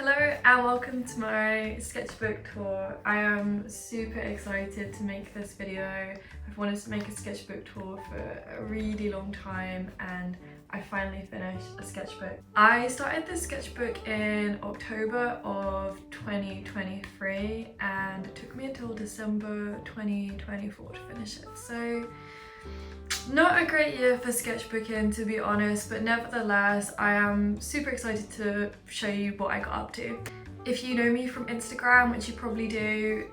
Hello and welcome to my sketchbook tour. I am super excited to make this video. I've wanted to make a sketchbook tour for a really long time and I finally finished a sketchbook. I started this sketchbook in October of 2023 and it took me until December 2024 to finish it. So not a great year for sketchbooking, to be honest, but nevertheless I am super excited to show you what I got up to. If you know me from Instagram, which you probably do,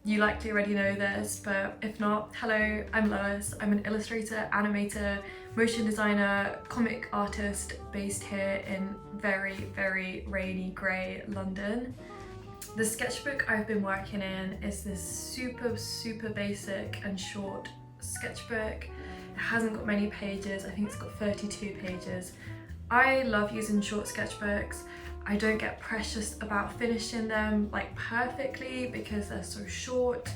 you likely already know this, but if not, hello, I'm Lois. I'm an illustrator, animator, motion designer, comic artist based here in very, very rainy grey London. The sketchbook I've been working in is this super basic and short sketchbook. It hasn't got many pages, I think it's got 32 pages. I love using short sketchbooks. I don't get precious about finishing them like perfectly because they're so short.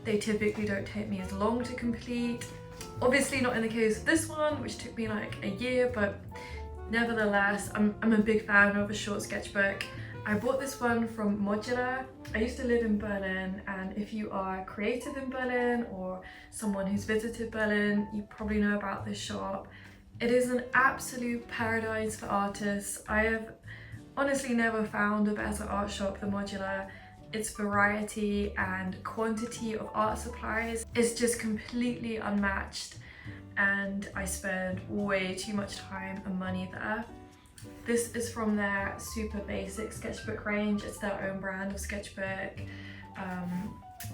They typically don't take me as long to complete. Obviously not in the case of this one, which took me like a year, but nevertheless, I'm a big fan of a short sketchbook. I bought this one from Modular. I used to live in Berlin, and if you are creative in Berlin or someone who's visited Berlin, you probably know about this shop. It is an absolute paradise for artists. I have honestly never found a better art shop than Modular. Its variety and quantity of art supplies is just completely unmatched, and I spend way too much time and money there. This is from their super basic sketchbook range. It's their own brand of sketchbook.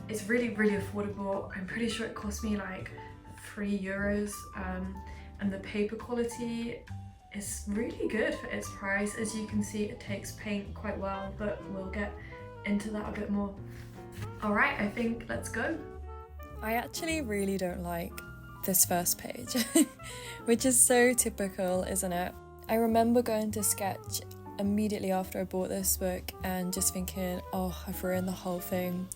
It's really affordable. I'm pretty sure it cost me like €3, and the paper quality is really good for its price. As you can see, it takes paint quite well, but we'll get into that a bit more. Alright, I think let's go. I actually really don't like this first page, which is so typical, isn't it? I remember going to sketch immediately after I bought this book and just thinking, oh, I've ruined the whole thing,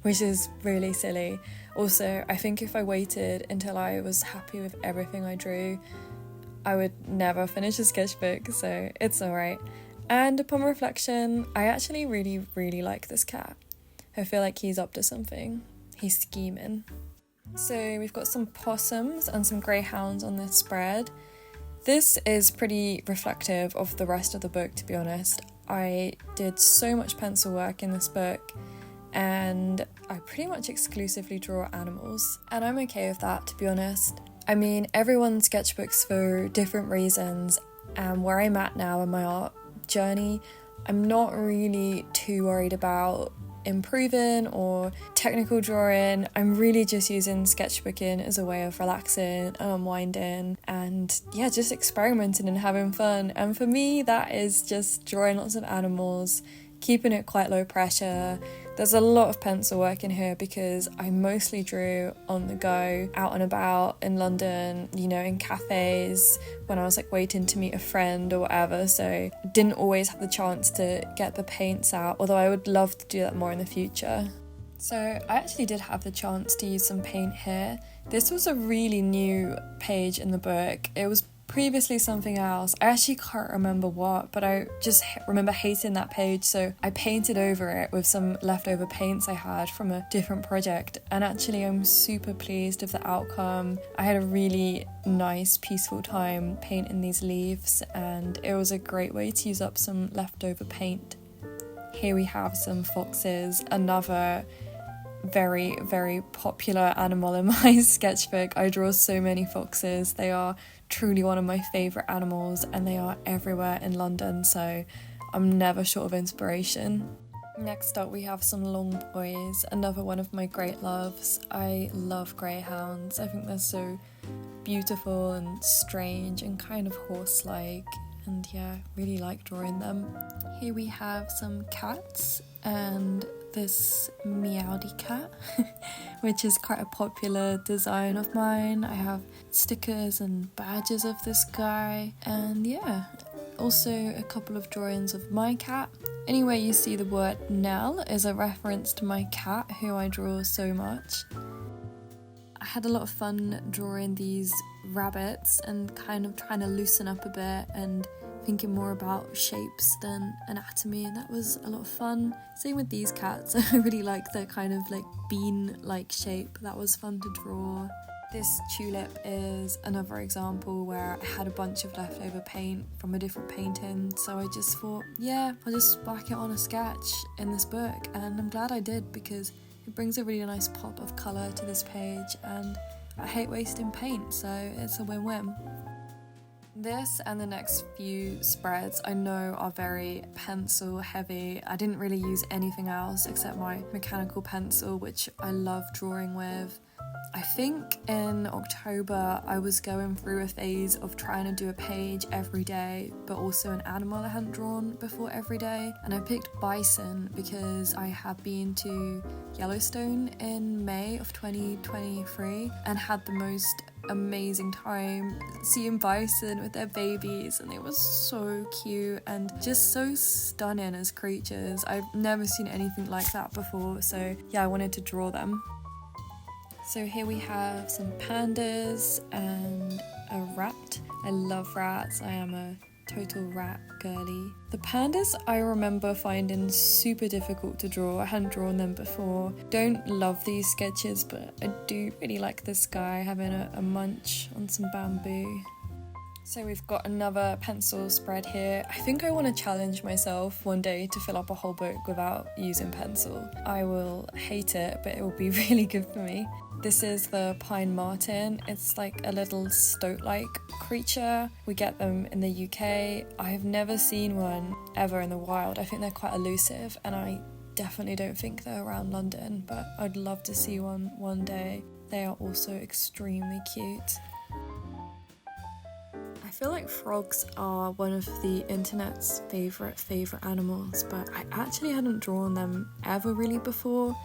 which is really silly. Also, I think if I waited until I was happy with everything I drew, I would never finish a sketchbook, so it's alright. And upon reflection, I actually really like this cat. I feel like he's up to something. He's scheming. So we've got some possums and some greyhounds on this spread. This is pretty reflective of the rest of the book, to be honest. I did so much pencil work in this book and I pretty much exclusively draw animals, and I'm okay with that, to be honest. I mean, everyone sketchbooks for different reasons, and where I'm at now in my art journey, I'm not really too worried about improving or technical drawing. I'm really just using sketchbooking as a way of relaxing and unwinding and yeah, just experimenting and having fun. And for me, that is just drawing lots of animals, keeping it quite low pressure. There's a lot of pencil work in here because I mostly drew on the go, out and about in London, you know, in cafes, when I was like waiting to meet a friend or whatever, so didn't always have the chance to get the paints out, although I would love to do that more in the future. So I actually did have the chance to use some paint here. This was a really new page in the book. It was previously something else. I actually can't remember what, but I just remember hating that page, so I painted over it with some leftover paints I had from a different project, and actually I'm super pleased with the outcome. I had a really nice peaceful time painting these leaves, and it was a great way to use up some leftover paint. Here we have some foxes, another very popular animal in my sketchbook. I draw so many foxes. They are truly one of my favourite animals and they are everywhere in London, so I'm never short of inspiration. Next up we have some long boys, another one of my great loves. I love greyhounds. I think they're so beautiful and strange and kind of horse-like, and yeah, really like drawing them. Here we have some cats and this meowdy cat, which is quite a popular design of mine. I have stickers and badges of this guy, and yeah, also a couple of drawings of my cat. Anywhere you see the word Nell is a reference to my cat, who I draw so much. I had a lot of fun drawing these rabbits and kind of trying to loosen up a bit and thinking more about shapes than anatomy, and that was a lot of fun. Same with these cats. I really like their kind of like bean-like shape. That was fun to draw. This tulip is another example where I had a bunch of leftover paint from a different painting, so I just thought, yeah, I'll just whack it on a sketch in this book, and I'm glad I did because it brings a really nice pop of colour to this page, and I hate wasting paint, so it's a win-win. This and the next few spreads I know are very pencil heavy. I didn't really use anything else except my mechanical pencil, which I love drawing with. I think in October I was going through a phase of trying to do a page every day, but also an animal I hadn't drawn before every day, and I picked bison because I had been to Yellowstone in May of 2023 and had the most amazing time seeing bison with their babies, and they were so cute and just so stunning as creatures. I've never seen anything like that before, so yeah, I wanted to draw them. So here we have some pandas and a rat. I love rats. I am a total rat girly. The pandas I remember finding super difficult to draw. I hadn't drawn them before. Don't love these sketches, but I do really like this guy having a munch on some bamboo. So we've got another pencil spread here. I think I want to challenge myself one day to fill up a whole book without using pencil. I will hate it, but it will be really good for me. This is the pine marten. It's like a little stoat-like creature. We get them in the UK. I've never seen one ever in the wild. I think they're quite elusive, and I definitely don't think they're around London, but I'd love to see one day. They are also extremely cute. I feel like frogs are one of the internet's favourite animals, but I actually hadn't drawn them ever really before,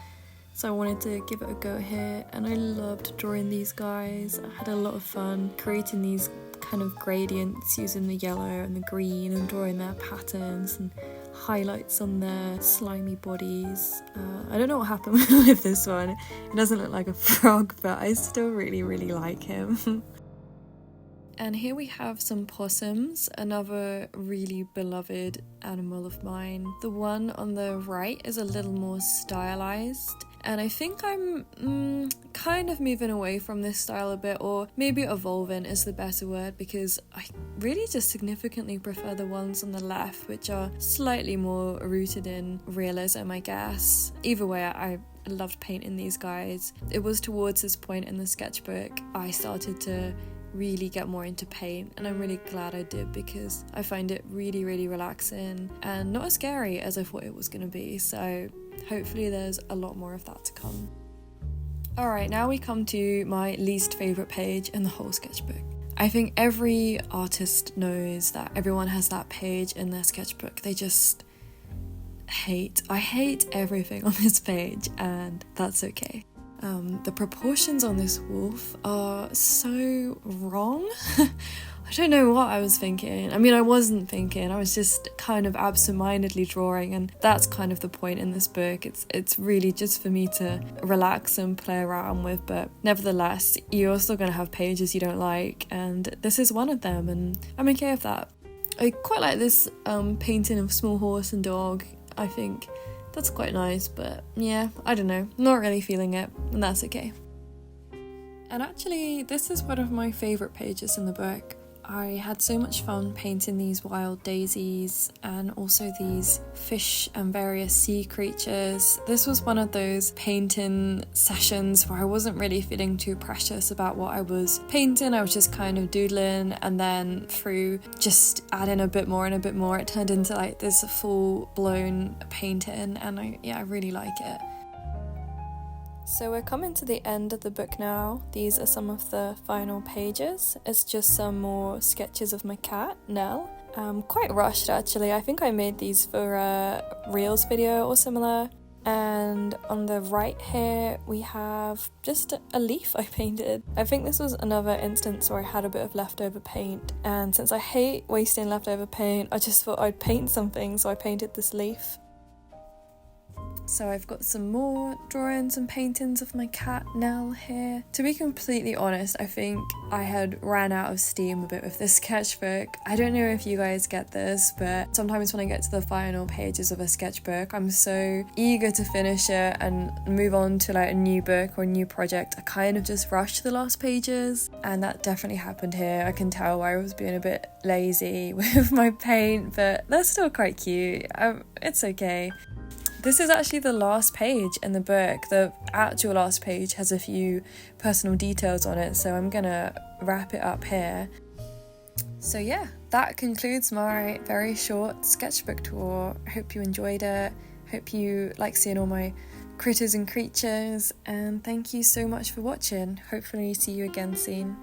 so I wanted to give it a go here, and I loved drawing these guys. I had a lot of fun creating these kind of gradients using the yellow and the green and drawing their patterns and highlights on their slimy bodies. I don't know what happened with this one. It doesn't look like a frog, but I still really like him. And here we have some possums, another really beloved animal of mine. The one on the right is a little more stylized, and I think I'm kind of moving away from this style a bit, or maybe evolving is the better word, because I really just significantly prefer the ones on the left, which are slightly more rooted in realism, I guess. Either way, I loved painting these guys. It was towards this point in the sketchbook I started to really get more into paint, and I'm really glad I did because I find it really relaxing and not as scary as I thought it was going to be, so hopefully there's a lot more of that to come. Alright, now we come to my least favourite page in the whole sketchbook. I think every artist knows that everyone has that page in their sketchbook they just hate. I hate everything on this page, and that's okay. The proportions on this wolf are so wrong. I don't know what I was thinking. I mean, I wasn't thinking, I was just kind of absent-mindedly drawing, and that's kind of the point in this book. It's really just for me to relax and play around with, but nevertheless, you're still going to have pages you don't like, and this is one of them, and I'm okay with that. I quite like this painting of small horse and dog. I think that's quite nice, but yeah, I don't know, not really feeling it, and that's okay. And actually, this is one of my favourite pages in the book. I had so much fun painting these wild daisies and also these fish and various sea creatures. This was one of those painting sessions where I wasn't really feeling too precious about what I was painting. I was just kind of doodling, and then through just adding a bit more and a bit more, it turned into like this full-blown painting, and I really like it. So we're coming to the end of the book now. These are some of the final pages. It's just some more sketches of my cat, Nell. Quite rushed actually. I think I made these for a Reels video or similar. And on the right here we have just a leaf I painted. I think this was another instance where I had a bit of leftover paint, and since I hate wasting leftover paint, I just thought I'd paint something, so I painted this leaf. So I've got some more drawings and paintings of my cat Nell here. To be completely honest, I think I had ran out of steam a bit with this sketchbook. I don't know if you guys get this, but sometimes when I get to the final pages of a sketchbook, I'm so eager to finish it and move on to like a new book or a new project. I kind of just rush the last pages, and that definitely happened here. I can tell I was being a bit lazy with my paint, but they're still quite cute. It's okay. This is actually the last page in the book. The actual last page has a few personal details on it, so I'm gonna wrap it up here. So yeah, that concludes my very short sketchbook tour. Hope you enjoyed it. Hope you like seeing all my critters and creatures, and thank you so much for watching. Hopefully see you again soon.